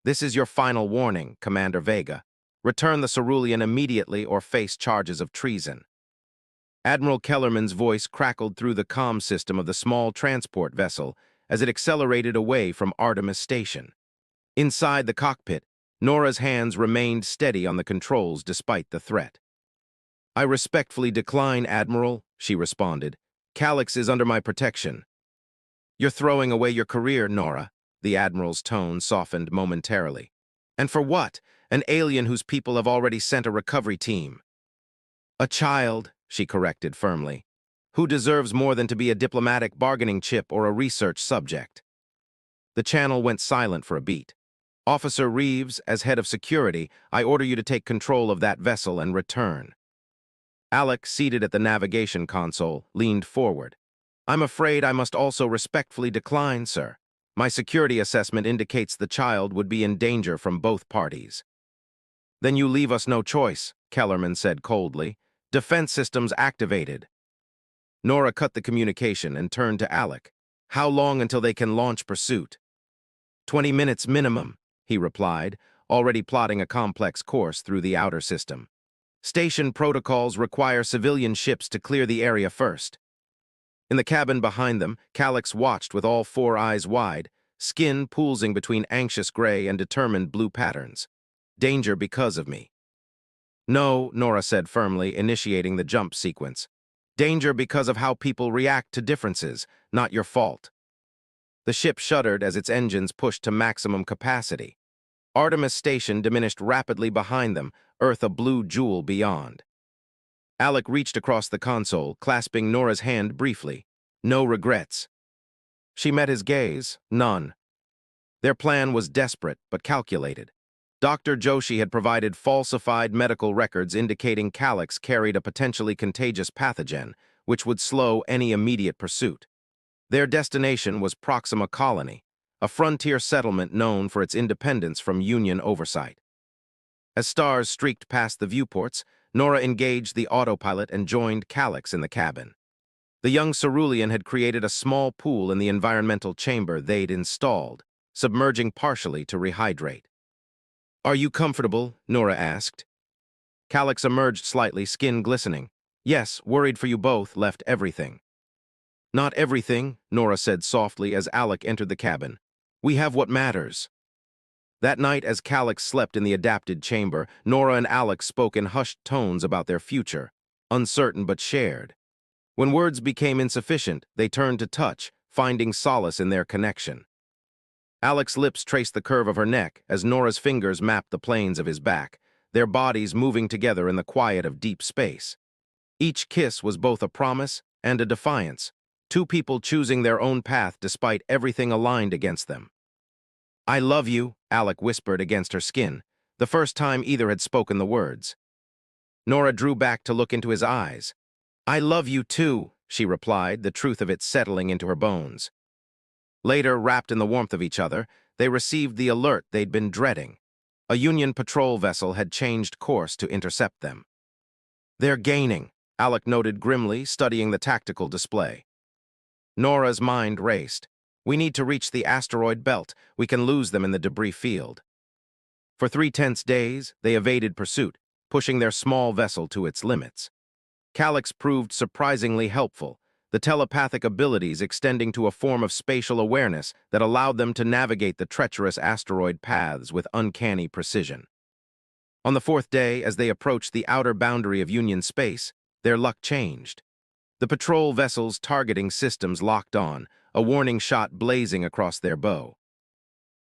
This is your final warning, Commander Vega. Return the Cerulean immediately or face charges of treason. Admiral Kellerman's voice crackled through the comm system of the small transport vessel as it accelerated away from Artemis Station. Inside the cockpit, Nora's hands remained steady on the controls despite the threat. "I respectfully decline, Admiral," she responded. "Calyx is under my protection." "You're throwing away your career, Nora," the Admiral's tone softened momentarily. "And for what? An alien whose people have already sent a recovery team." "A child," she corrected firmly, "who deserves more than to be a diplomatic bargaining chip or a research subject." The channel went silent for a beat. "Officer Reeves, as head of security, I order you to take control of that vessel and return." Alec, seated at the navigation console, leaned forward. "I'm afraid I must also respectfully decline, sir. My security assessment indicates the child would be in danger from both parties." "Then you leave us no choice," Kellerman said coldly. "Defense systems activated." Nora cut the communication and turned to Alec. "How long until they can launch pursuit?" 20 minutes minimum," he replied, already plotting a complex course through the outer system. "Station protocols require civilian ships to clear the area first." In the cabin behind them, Calyx watched with all four eyes wide, skin poolsing between anxious gray and determined blue patterns. "Danger because of me." "No," Nora said firmly, initiating the jump sequence. "Danger because of how people react to differences, not your fault." The ship shuddered as its engines pushed to maximum capacity. Artemis Station diminished rapidly behind them, Earth a blue jewel beyond. Alec reached across the console, clasping Nora's hand briefly. "No regrets." She met his gaze. None. Their plan was desperate but calculated. Dr. Joshi had provided falsified medical records indicating Calyx carried a potentially contagious pathogen, which would slow any immediate pursuit. Their destination was Proxima Colony, a frontier settlement known for its independence from Union oversight. As stars streaked past the viewports, Nora engaged the autopilot and joined Calyx in the cabin. The young Cerulean had created a small pool in the environmental chamber they'd installed, submerging partially to rehydrate. "Are you comfortable?" Nora asked. Calyx emerged slightly, skin glistening. "Yes, worried for you both, left everything." "Not everything," Nora said softly as Alec entered the cabin. "We have what matters." That night, as Calyx slept in the adapted chamber, Nora and Alec spoke in hushed tones about their future, uncertain but shared. When words became insufficient, they turned to touch, finding solace in their connection. Alec's lips traced the curve of her neck as Nora's fingers mapped the planes of his back, their bodies moving together in the quiet of deep space. Each kiss was both a promise and a defiance, two people choosing their own path despite everything aligned against them. "I love you," Alec whispered against her skin, the first time either had spoken the words. Nora drew back to look into his eyes. "I love you too," she replied, the truth of it settling into her bones. Later, wrapped in the warmth of each other, they received the alert they'd been dreading. A Union patrol vessel had changed course to intercept them. "They're gaining," Alec noted grimly, studying the tactical display. Nora's mind raced. "We need to reach the asteroid belt. We can lose them in the debris field." For 3 tense days, they evaded pursuit, pushing their small vessel to its limits. Calyx proved surprisingly helpful, the telepathic abilities extending to a form of spatial awareness that allowed them to navigate the treacherous asteroid paths with uncanny precision. On the 4th day, as they approached the outer boundary of Union space, their luck changed. The patrol vessel's targeting systems locked on, a warning shot blazing across their bow.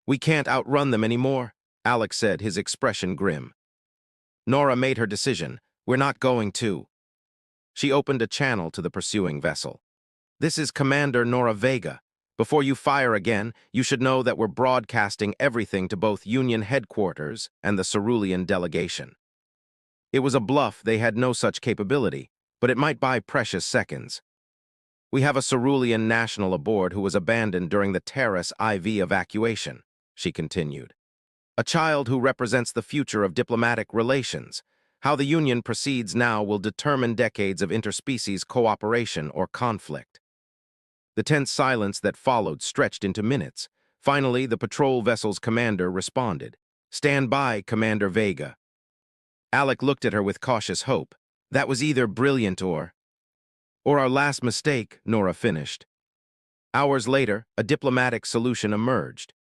"We can't outrun them anymore," Alec said, his expression grim. Nora made her decision. "We're not going to." She opened a channel to the pursuing vessel. "This is Commander Nora Vega. Before you fire again, you should know that we're broadcasting everything to both Union headquarters and the Cerulean delegation." It was a bluff. They had no such capability, but it might buy precious seconds. "We have a Cerulean national aboard who was abandoned during the Terrace IV evacuation," she continued. "A child who represents the future of diplomatic relations. How the Union proceeds now will determine decades of interspecies cooperation or conflict." The tense silence that followed stretched into minutes, Finally, the patrol vessel's commander responded. "Stand by, Commander Vega." Alec looked at her with cautious hope. "That was either brilliant or our last mistake," Nora finished. Hours later, a diplomatic solution emerged.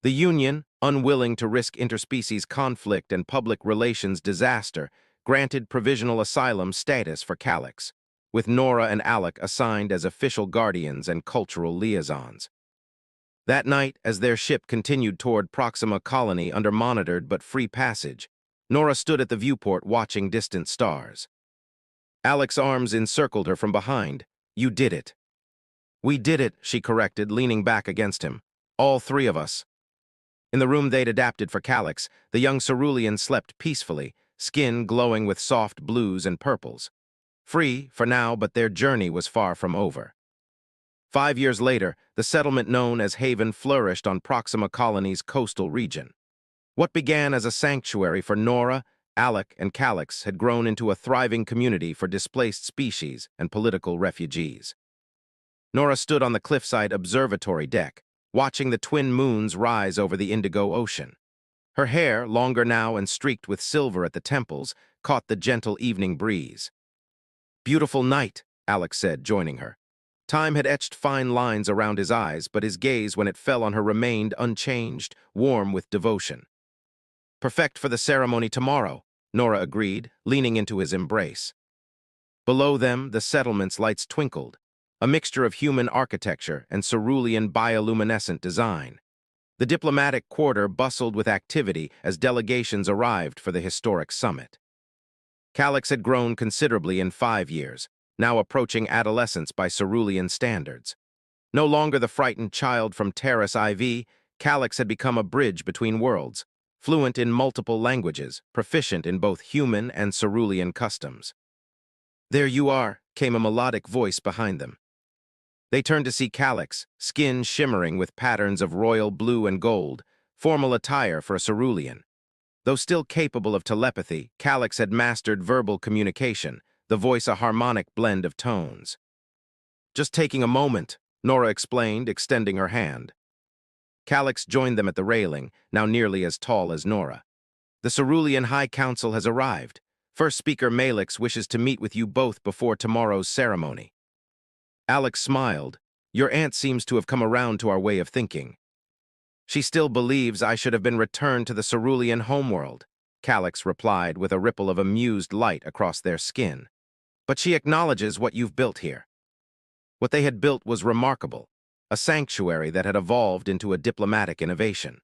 The Union, unwilling to risk interspecies conflict and public relations disaster, granted provisional asylum status for Calix, with Nora and Alec assigned as official guardians and cultural liaisons. That night, as their ship continued toward Proxima Colony under monitored but free passage, Nora stood at the viewport watching distant stars. Alec's arms encircled her from behind. "You did it." "We did it," she corrected, leaning back against him. "All three of us." In the room they'd adapted for Calix, the young cerulean slept peacefully, skin glowing with soft blues and purples. Free, for now, but their journey was far from over. 5 years later, the settlement known as Haven flourished on Proxima Colony's coastal region. What began as a sanctuary for Nora, Alec, and Calix had grown into a thriving community for displaced species and political refugees. Nora stood on the cliffside observatory deck, watching the twin moons rise over the Indigo Ocean. Her hair, longer now and streaked with silver at the temples, caught the gentle evening breeze. "Beautiful night," Alec said, joining her. Time had etched fine lines around his eyes, but his gaze, when it fell on her, remained unchanged, warm with devotion. "Perfect for the ceremony tomorrow," Nora agreed, leaning into his embrace. Below them, the settlement's lights twinkled, a mixture of human architecture and cerulean bioluminescent design. The diplomatic quarter bustled with activity as delegations arrived for the historic summit. Calix had grown considerably in 5 years, now approaching adolescence by cerulean standards. No longer the frightened child from Terrace IV, Calix had become a bridge between worlds, fluent in multiple languages, proficient in both human and cerulean customs. "There you are," came a melodic voice behind them. They turned to see Calix, skin shimmering with patterns of royal blue and gold, formal attire for a cerulean. Though still capable of telepathy, Calix had mastered verbal communication, the voice a harmonic blend of tones. "Just taking a moment," Nora explained, extending her hand. Calix joined them at the railing, now nearly as tall as Nora. "The Cerulean High Council has arrived. First Speaker Malix wishes to meet with you both before tomorrow's ceremony." Alex smiled. "Your aunt seems to have come around to our way of thinking." "She still believes I should have been returned to the Cerulean homeworld," Calix replied with a ripple of amused light across their skin. "But she acknowledges what you've built here." What they had built was remarkable, a sanctuary that had evolved into a diplomatic innovation.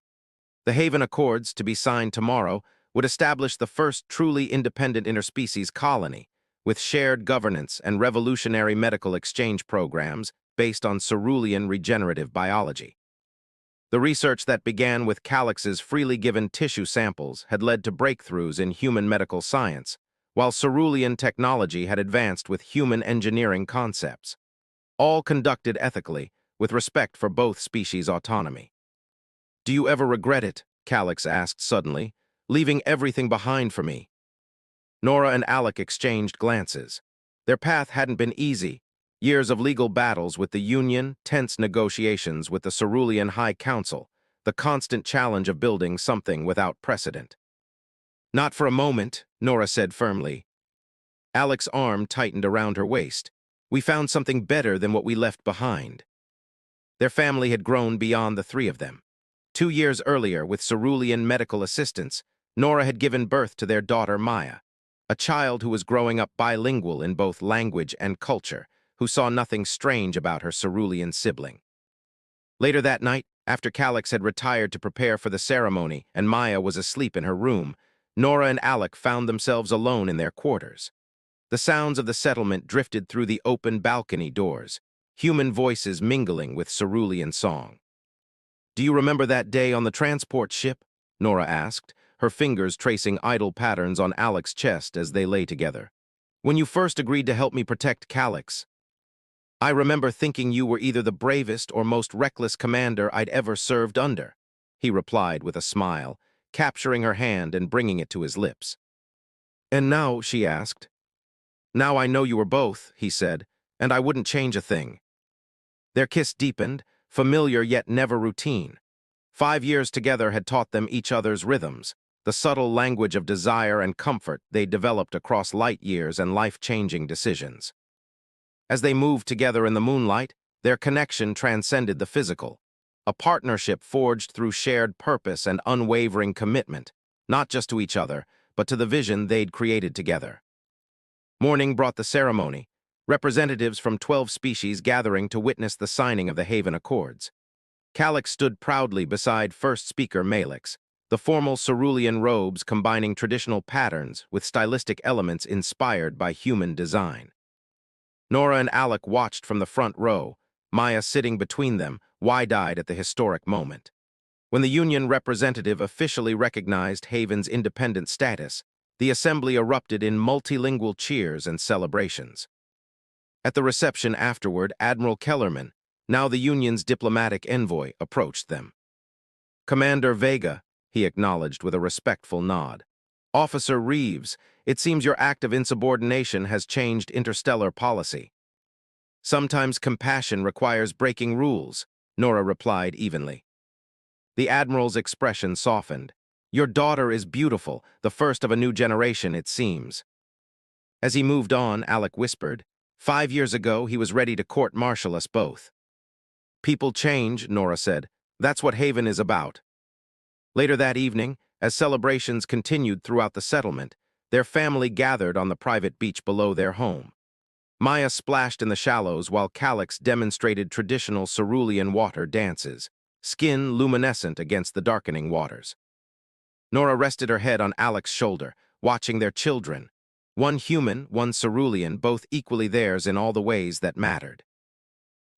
The Haven Accords, to be signed tomorrow, would establish the first truly independent interspecies colony, with shared governance and revolutionary medical exchange programs based on cerulean regenerative biology. The research that began with Calix's freely given tissue samples had led to breakthroughs in human medical science, while cerulean technology had advanced with human engineering concepts, all conducted ethically, with respect for both species' autonomy. "Do you ever regret it?" Calix asked suddenly, "leaving everything behind for me?" Nora and Alec exchanged glances. Their path hadn't been easy. Years of legal battles with the Union, tense negotiations with the Cerulean High Council, the constant challenge of building something without precedent. "Not for a moment," Nora said firmly. Alec's arm tightened around her waist. "We found something better than what we left behind." Their family had grown beyond the three of them. 2 years earlier, with cerulean medical assistance, Nora had given birth to their daughter Maya, a child who was growing up bilingual in both language and culture, who saw nothing strange about her cerulean sibling. Later that night, after Calix had retired to prepare for the ceremony and Maya was asleep in her room, Nora and Alec found themselves alone in their quarters. The sounds of the settlement drifted through the open balcony doors, human voices mingling with cerulean song. "Do you remember that day on the transport ship?" Nora asked, her fingers tracing idle patterns on Alec's chest as they lay together. "When you first agreed to help me protect Calix, I remember thinking you were either the bravest or most reckless commander I'd ever served under," he replied with a smile, capturing her hand and bringing it to his lips. "And now," she asked. "Now I know you were both," he said, "and I wouldn't change a thing." Their kiss deepened, familiar yet never routine. 5 years together had taught them each other's rhythms, the subtle language of desire and comfort they developed across light years and life-changing decisions. As they moved together in the moonlight, their connection transcended the physical, a partnership forged through shared purpose and unwavering commitment, not just to each other, but to the vision they'd created together. Morning brought the ceremony, representatives from 12 species gathering to witness the signing of the Haven Accords. Calix stood proudly beside first speaker Malix, the formal cerulean robes combining traditional patterns with stylistic elements inspired by human design. Nora and Alec watched from the front row, Maya sitting between them, wide-eyed at the historic moment. When the Union representative officially recognized Haven's independent status, the assembly erupted in multilingual cheers and celebrations. At the reception afterward, Admiral Kellerman, now the Union's diplomatic envoy, approached them. "Commander Vega," he acknowledged with a respectful nod. "Officer Reeves, it seems your act of insubordination has changed interstellar policy." "Sometimes compassion requires breaking rules," Nora replied evenly. The Admiral's expression softened. "Your daughter is beautiful, the first of a new generation, it seems." As he moved on, Alec whispered, "5 years ago, he was ready to court-martial us both." "People change," Nora said. "That's what Haven is about." Later that evening, as celebrations continued throughout the settlement, their family gathered on the private beach below their home. Maya splashed in the shallows while Calix demonstrated traditional cerulean water dances, skin luminescent against the darkening waters. Nora rested her head on Alec's shoulder, watching their children, one human, one cerulean, both equally theirs in all the ways that mattered.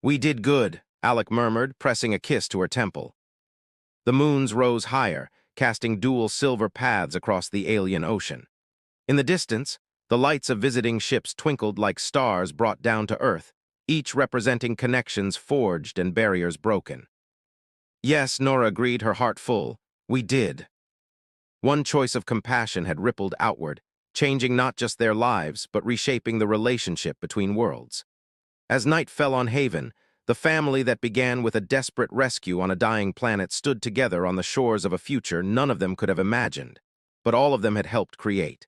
"We did good," Alec murmured, pressing a kiss to her temple. The moons rose higher, casting dual silver paths across the alien ocean. In the distance, the lights of visiting ships twinkled like stars brought down to Earth, each representing connections forged and barriers broken. "Yes," Nora agreed, her heart full. "We did." One choice of compassion had rippled outward, changing not just their lives, but reshaping the relationship between worlds. As night fell on Haven, the family that began with a desperate rescue on a dying planet stood together on the shores of a future none of them could have imagined, but all of them had helped create.